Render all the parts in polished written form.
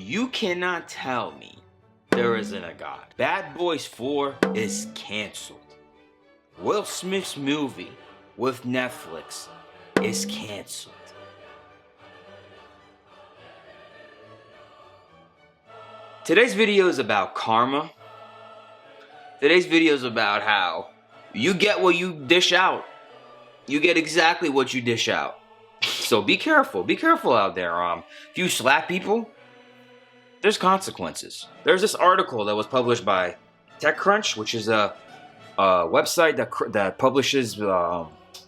You cannot tell me there isn't a God. Bad Boys 4 is canceled. Will Smith's movie with Netflix is canceled. Today's video is about karma. Today's video is about how you get what you dish out. You get exactly what you dish out. So be careful. Be careful out there. If you slap people, there's consequences. There's this article that was published by TechCrunch, which is a website that publishes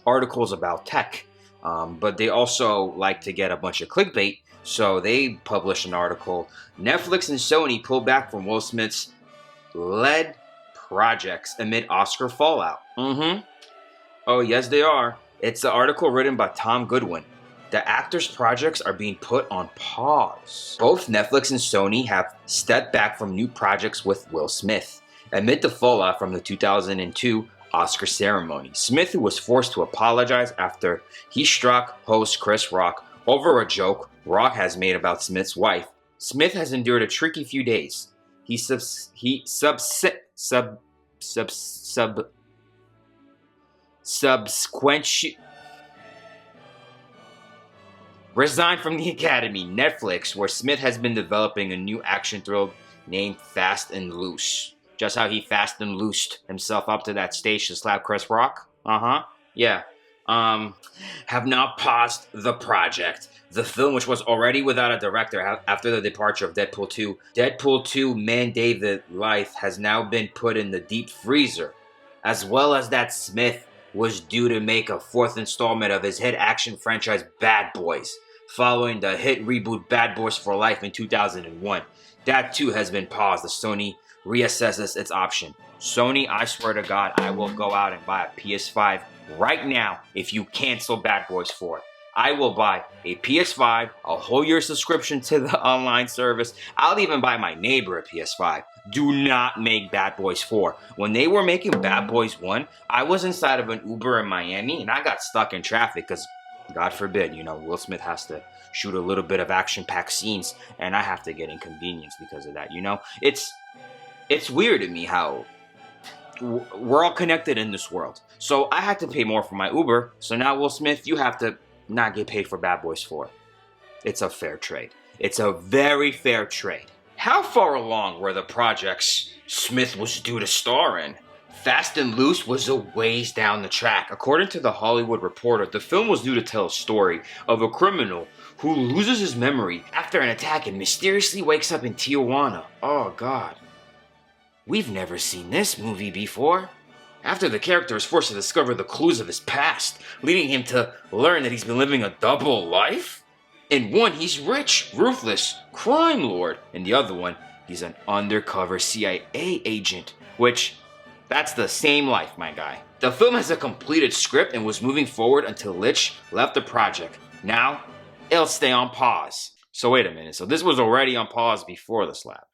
articles about tech. But they also like to get a bunch of clickbait. So they published an article. Netflix and Sony pull back from Will Smith's led projects amid Oscar fallout. Oh, yes, they are. It's an article written by Tom Goodwin. The actor's projects are being put on pause. Both Netflix and Sony have stepped back from new projects with Will Smith amid the fallout from the 2002 Oscar ceremony. Smith was forced to apologize after he struck host Chris Rock over a joke Rock has made about Smith's wife. Smith has endured a tricky few days. He subsequently resigned from the Academy. Netflix, where Smith has been developing a new action thriller named Fast and Loose. Just how he fast and loosed himself up to that stage to slap Chris Rock. Yeah. Have now paused the project. The film, which was already without a director after the departure of Deadpool 2. Deadpool 2 Man David Life has now been put in the deep freezer. As well as that Smith was due to make a fourth installment of his hit action franchise Bad Boys, following the hit reboot Bad Boys for Life in 2001. That too has been paused as Sony reassesses its option. Sony, I swear to God, I will go out and buy a PS5 right now if you cancel Bad Boys 4. I will buy a PS5, a whole year subscription to the online service. I'll even buy my neighbor a PS5. Do not make Bad Boys 4. When they were making Bad Boys 1, I was inside of an Uber in Miami and I got stuck in traffic because, God forbid, Will Smith has to shoot a little bit of action-packed scenes and I have to get inconvenienced because of that, It's weird to me how we're all connected in this world. So I had to pay more for my Uber. So now, Will Smith, you have to not get paid for Bad Boys 4. It's a fair trade. It's a very fair trade. How far along were the projects Smith was due to star in? Fast and Loose was a ways down the track. According to The Hollywood Reporter, the film was due to tell a story of a criminal who loses his memory after an attack and mysteriously wakes up in Tijuana. Oh, God. We've never seen this movie before. After the character is forced to discover the clues of his past, leading him to learn that he's been living a double life. In one, he's rich, ruthless, crime lord. In the other one, he's an undercover CIA agent, which, that's the same life, my guy. The film has a completed script and was moving forward until Litch left the project. Now, it'll stay on pause. So wait a minute, so this was already on pause before the slap.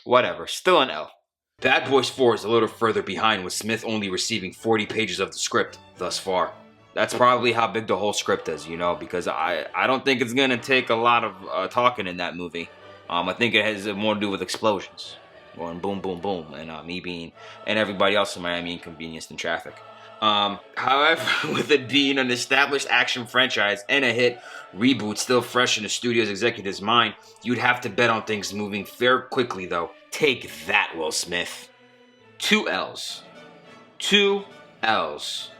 Whatever, still an L. Bad Boys 4 is a little further behind, with Smith only receiving 40 pages of the script thus far. That's probably how big the whole script is, because I don't think it's going to take a lot of talking in that movie. I think it has more to do with explosions. Going boom, boom, boom, and and everybody else in Miami inconvenienced in traffic. However, with it being an established action franchise and a hit reboot still fresh in the studio's executive's mind, you'd have to bet on things moving very quickly, though. Take that, Will Smith. 2 L's. 2 L's.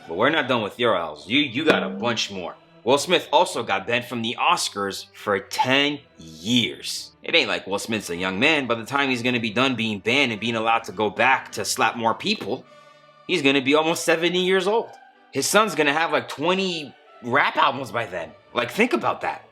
But we're not done with your L's. You got a bunch more. Will Smith also got banned from the Oscars for 10 years. It ain't like Will Smith's a young man. By the time he's going to be done being banned and being allowed to go back to slap more people, he's going to be almost 70 years old. His son's going to have like 20 rap albums by then. Think about that.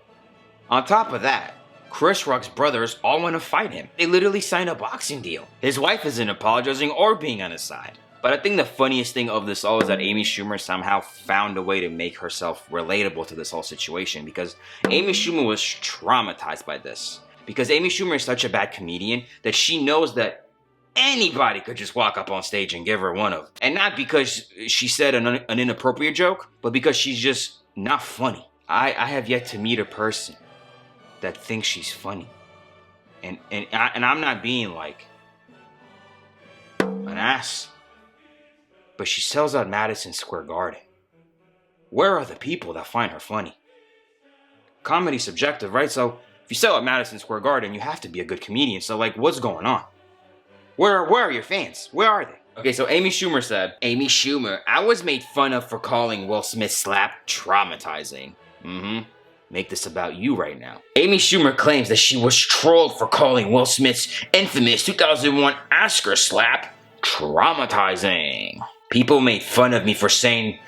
On top of that, Chris Rock's brothers all want to fight him. They literally signed a boxing deal. His wife isn't apologizing or being on his side. But I think the funniest thing of this all is that Amy Schumer somehow found a way to make herself relatable to this whole situation, because Amy Schumer was traumatized by this. Because Amy Schumer is such a bad comedian that she knows that anybody could just walk up on stage and give her one of them. And not because she said an inappropriate joke, but because she's just not funny. I have yet to meet a person that thinks she's funny. And I'm not being like an ass, but she sells out Madison Square Garden. Where are the people that find her funny? Comedy's subjective, right? So if you sell out Madison Square Garden, you have to be a good comedian. So like, what's going on? Where are your fans? Where are they? Okay, so Amy Schumer said, Amy Schumer, I was made fun of for calling Will Smith's slap traumatizing. Make this about you right now. Amy Schumer claims that she was trolled for calling Will Smith's infamous 2001 Oscar slap traumatizing. People made fun of me for saying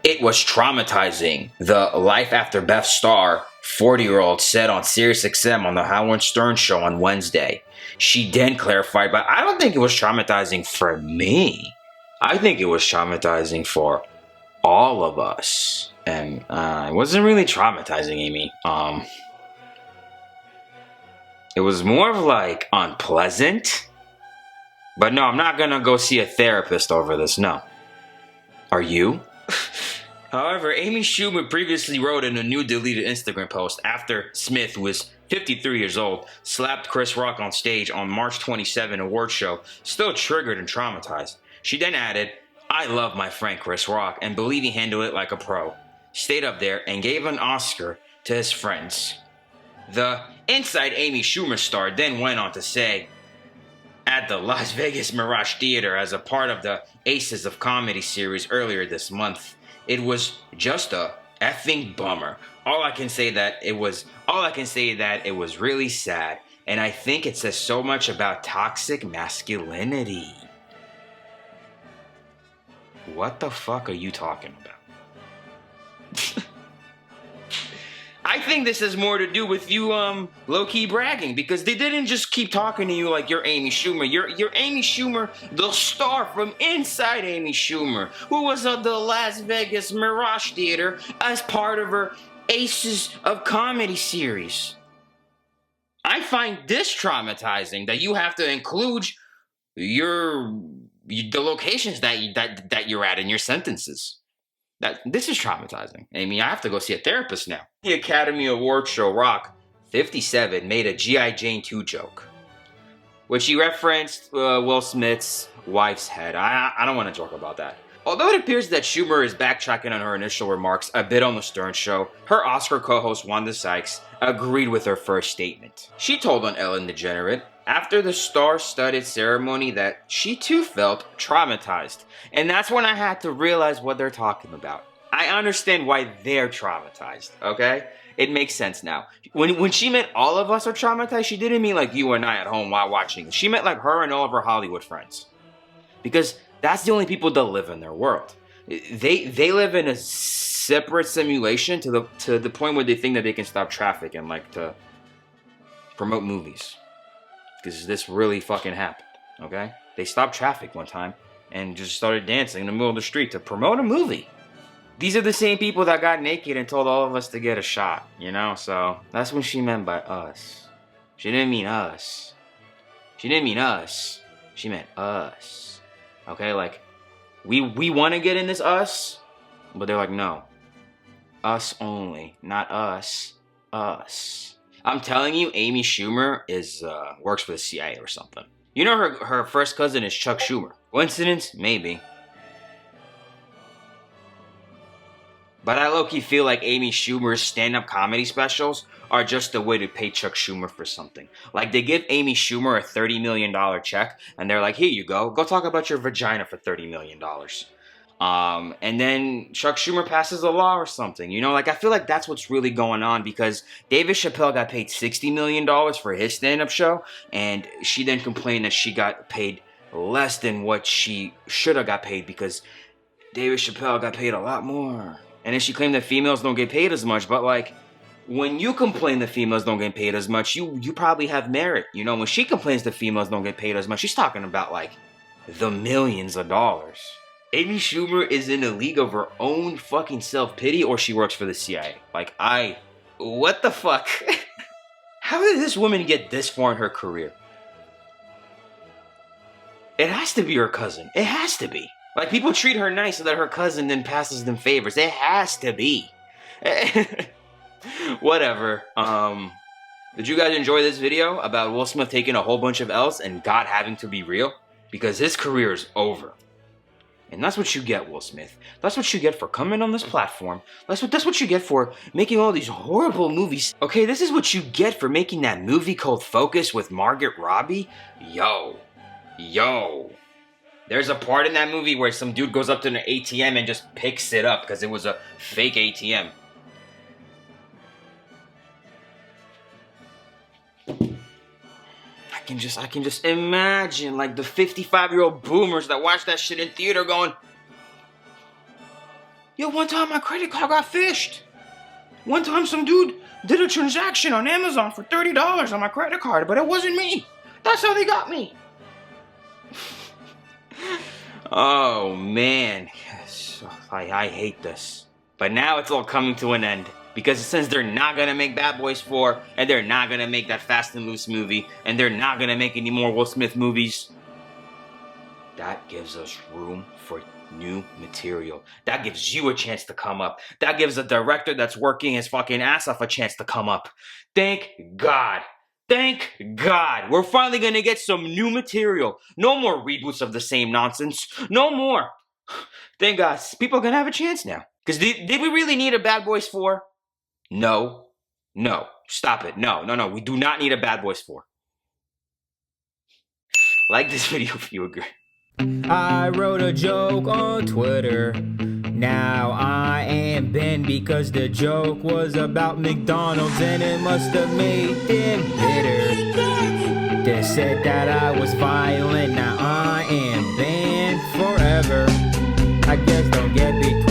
it was traumatizing, the Life After Beth star 40-year-old said on SiriusXM on the Howard Stern show on Wednesday. She then clarified, but I don't think it was traumatizing for me. I think it was traumatizing for all of us. And it wasn't really traumatizing, Amy. It was more of like unpleasant. But no, I'm not gonna go see a therapist over this, no. Are you? However, Amy Schumer previously wrote in a new deleted Instagram post after Smith, who was 53 years old, slapped Chris Rock on stage on March 27 award show, still triggered and traumatized. She then added, I love my friend Chris Rock and believe he handled it like a pro. Stayed up there and gave an Oscar to his friends. The Inside Amy Schumer star then went on to say, at the Las Vegas Mirage Theater as a part of the Aces of Comedy series earlier this month. It was just a effing bummer. All I can say that it was really sad, and I think it says so much about toxic masculinity. What the fuck are you talking about? I think this has more to do with you low-key bragging, because they didn't just keep talking to you like you're Amy Schumer. You're Amy Schumer, the star from Inside Amy Schumer, who was at the Las Vegas Mirage Theater as part of her Aces of Comedy series. I find this traumatizing that you have to include the locations that you're at in your sentences. This is traumatizing. Amy, I have to go see a therapist now. The Academy Award show Rock, 57, made a G.I. Jane 2 joke, which he referenced Will Smith's wife's head. I don't want to talk about that. Although it appears that Schumer is backtracking on her initial remarks a bit on the Stern Show, her Oscar co-host Wanda Sykes agreed with her first statement. She told on Ellen DeGeneres after the star-studded ceremony that she too felt traumatized. And that's when I had to realize what they're talking about. I understand why they're traumatized, okay? It makes sense now. When she meant all of us are traumatized, she didn't mean like you and I at home while watching. She meant like her and all of her Hollywood friends. Because that's the only people that live in their world. They live in a separate simulation to the point where they think that they can stop traffic and like to promote movies. Because this really fucking happened, okay? They stopped traffic one time and just started dancing in the middle of the street to promote a movie. These are the same people that got naked and told all of us to get a shot, you know? So that's what she meant by us. She didn't mean us. She didn't mean us. She meant us. Okay, like, we want to get in this us, but they're like, no. Us only, not us. Us. I'm telling you, Amy Schumer works for the CIA or something. You know her first cousin is Chuck Schumer. Coincidence? Maybe. But I low-key feel like Amy Schumer's stand-up comedy specials are just a way to pay Chuck Schumer for something. Like, they give Amy Schumer a $30 million check, and they're like, here you go. Go talk about your vagina for $30 million. And then Chuck Schumer passes a law or something. You know, like, I feel like that's what's really going on, because David Chappelle got paid $60 million for his stand-up show, and she then complained that she got paid less than what she should have got paid, because David Chappelle got paid a lot more. And then she claimed that females don't get paid as much, but like, when you complain that females don't get paid as much, you probably have merit. You know, when she complains that females don't get paid as much, she's talking about like the millions of dollars. Amy Schumer is in a league of her own fucking self-pity, or she works for the CIA. Like, what the fuck? How did this woman get this far in her career? It has to be her cousin. It has to be. Like, people treat her nice so that her cousin then passes them favors. It has to be. Whatever. Did you guys enjoy this video about Will Smith taking a whole bunch of L's and God having to be real? Because his career is over. And that's what you get, Will Smith. That's what you get for coming on this platform. That's what you get for making all these horrible movies. Okay, this is what you get for making that movie called Focus with Margaret Robbie. Yo. There's a part in that movie where some dude goes up to an ATM and just picks it up because it was a fake ATM. I can just imagine like the 55-year-old boomers that watch that shit in theater going, yo, one time my credit card got phished. One time some dude did a transaction on Amazon for $30 on my credit card, but it wasn't me. That's how they got me. Oh man, yes. I hate this. But now it's all coming to an end. Because since they're not gonna make Bad Boys 4, and they're not gonna make that Fast and Loose movie, and they're not gonna make any more Will Smith movies, that gives us room for new material. That gives you a chance to come up. That gives a director that's working his fucking ass off a chance to come up. Thank God. Thank God. We're finally gonna get some new material. No more reboots of the same nonsense. No more. Thank God. People are gonna have a chance now. Because did we really need a Bad Boys 4? No. Stop it. No. We do not need a Bad Boys 4. Like this video if you agree. I wrote a joke on Twitter. Now I am banned because the joke was about McDonald's and it must have made them bitter. They said that I was violent. Now I am banned forever. I guess don't get between